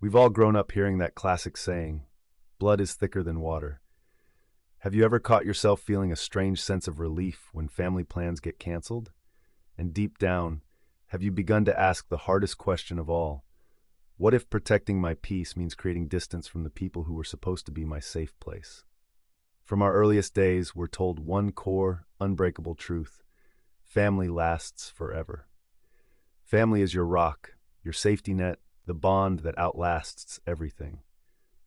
We've all grown up hearing that classic saying, blood is thicker than water. Have you ever caught yourself feeling a strange sense of relief when family plans get canceled? And deep down, have you begun to ask the hardest question of all? What if protecting my peace means creating distance from the people who were supposed to be my safe place? From our earliest days, we're told one core, unbreakable truth: family lasts forever. Family is your rock, your safety net, the bond that outlasts everything.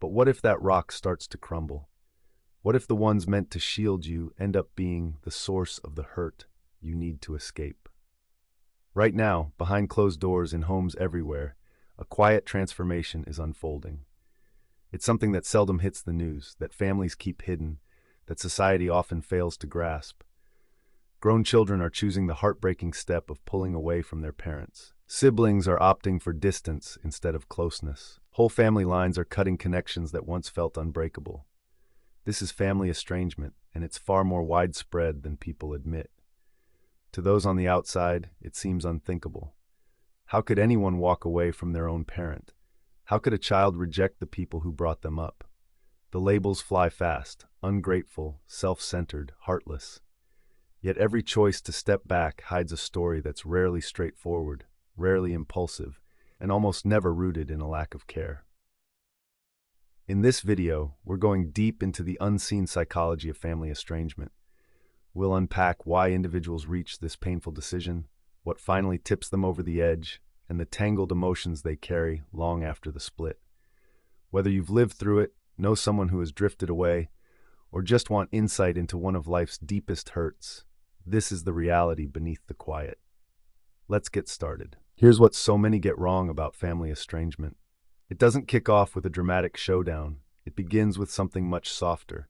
But what if that rock starts to crumble? What if the ones meant to shield you end up being the source of the hurt you need to escape? Right now, behind closed doors in homes everywhere, a quiet transformation is unfolding. It's something that seldom hits the news, that families keep hidden, that society often fails to grasp. Grown children are choosing the heartbreaking step of pulling away from their parents. Siblings are opting for distance instead of closeness. Whole family lines are cutting connections that once felt unbreakable. This is family estrangement, and it's far more widespread than people admit. To those on the outside, it seems unthinkable. How could anyone walk away from their own parent? How could a child reject the people who brought them up? The labels fly fast: ungrateful, self-centered, heartless. Yet every choice to step back hides a story that's rarely straightforward, rarely impulsive, and almost never rooted in a lack of care. In this video, we're going deep into the unseen psychology of family estrangement. We'll unpack why individuals reach this painful decision, what finally tips them over the edge, and the tangled emotions they carry long after the split. Whether you've lived through it, know someone who has drifted away, or just want insight into one of life's deepest hurts, this is the reality beneath the quiet. Let's get started. Here's what so many get wrong about family estrangement. It doesn't kick off with a dramatic showdown. It begins with something much softer,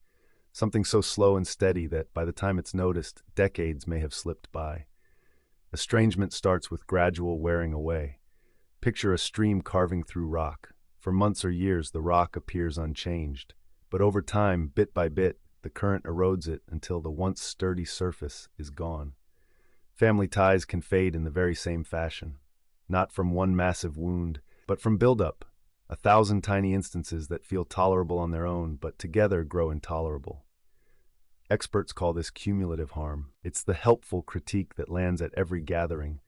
something so slow and steady that by the time it's noticed, decades may have slipped by. Estrangement starts with gradual wearing away. Picture a stream carving through rock. For months or years, the rock appears unchanged. But over time, bit by bit, the current erodes it until the once sturdy surface is gone. Family ties can fade in the very same fashion. Not from one massive wound, but from buildup. 1,000 tiny instances that feel tolerable on their own, but together grow intolerable. Experts call this cumulative harm. It's the helpful critique that lands at every gathering,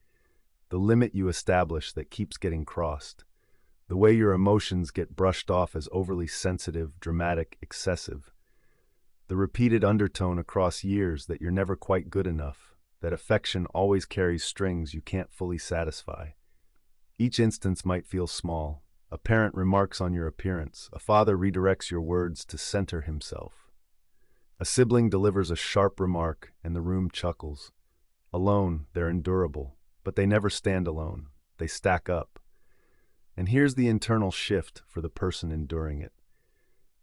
the limit you establish that keeps getting crossed, the way your emotions get brushed off as overly sensitive, dramatic, excessive, the repeated undertone across years that you're never quite good enough, that affection always carries strings you can't fully satisfy. Each instance might feel small. A parent remarks on your appearance. A father redirects your words to center himself. A sibling delivers a sharp remark, and the room chuckles. Alone, they're endurable, but they never stand alone. They stack up. And here's the internal shift for the person enduring it.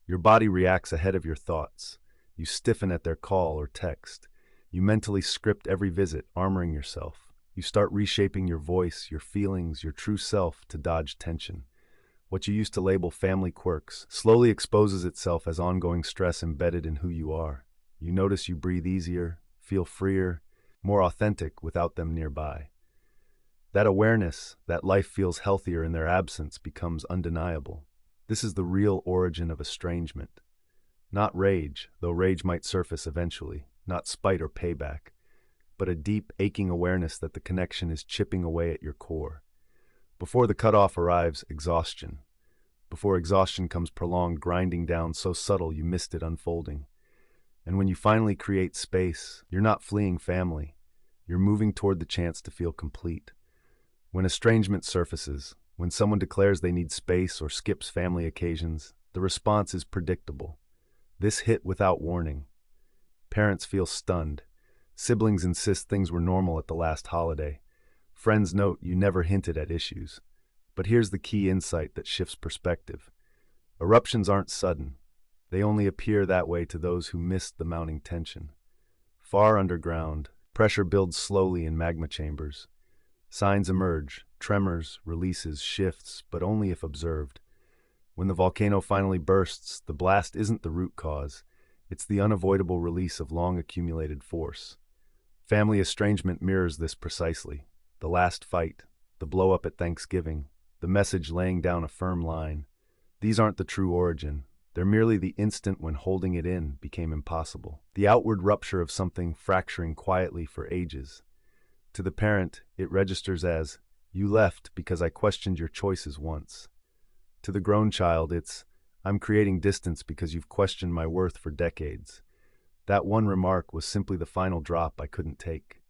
Your body reacts ahead of your thoughts. You stiffen at their call or text. You mentally script every visit, armoring yourself. You start reshaping your voice, your feelings, your true self to dodge tension. What you used to label family quirks slowly exposes itself as ongoing stress embedded in who you are. You notice you breathe easier, feel freer, more authentic without them nearby. That awareness, that life feels healthier in their absence, becomes undeniable. This is the real origin of estrangement. Not rage, though rage might surface eventually, not spite or payback, but a deep, aching awareness that the connection is chipping away at your core. Before the cutoff arrives, exhaustion. Before exhaustion comes prolonged grinding down so subtle you missed it unfolding. And when you finally create space, you're not fleeing family. You're moving toward the chance to feel complete. When estrangement surfaces, when someone declares they need space or skips family occasions, the response is predictable. This hit without warning. Parents feel stunned. Siblings insist things were normal at the last holiday. Friends note you never hinted at issues. But here's the key insight that shifts perspective. Eruptions aren't sudden. They only appear that way to those who missed the mounting tension. Far underground, pressure builds slowly in magma chambers. Signs emerge: tremors, releases, shifts, but only if observed. When the volcano finally bursts, the blast isn't the root cause. It's the unavoidable release of long-accumulated force. Family estrangement mirrors this precisely. The last fight, the blow-up at Thanksgiving, the message laying down a firm line. These aren't the true origin. They're merely the instant when holding it in became impossible. The outward rupture of something fracturing quietly for ages. To the parent, it registers as, "You left because I questioned your choices once." To the grown child, it's, "I'm creating distance because you've questioned my worth for decades." That one remark was simply the final drop I couldn't take.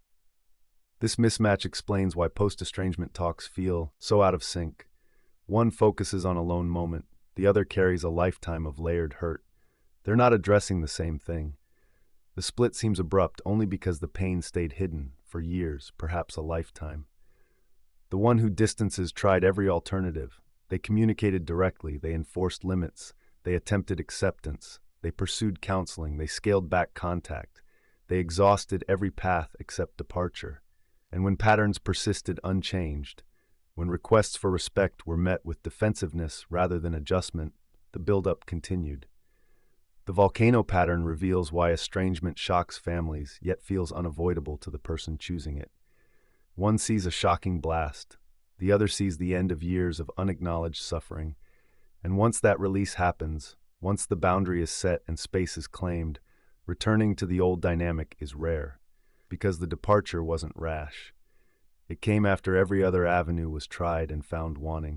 This mismatch explains why post-estrangement talks feel so out of sync. One focuses on a lone moment, the other carries a lifetime of layered hurt. They're not addressing the same thing. The split seems abrupt only because the pain stayed hidden for years, perhaps a lifetime. The one who distances tried every alternative. They communicated directly, they enforced limits, they attempted acceptance, they pursued counseling, they scaled back contact, they exhausted every path except departure. And when patterns persisted unchanged, when requests for respect were met with defensiveness rather than adjustment, the buildup continued. The volcano pattern reveals why estrangement shocks families, yet feels unavoidable to the person choosing it. One sees a shocking blast, the other sees the end of years of unacknowledged suffering. And once that release happens, once the boundary is set and space is claimed, returning to the old dynamic is rare, because the departure wasn't rash. It came after every other avenue was tried and found wanting.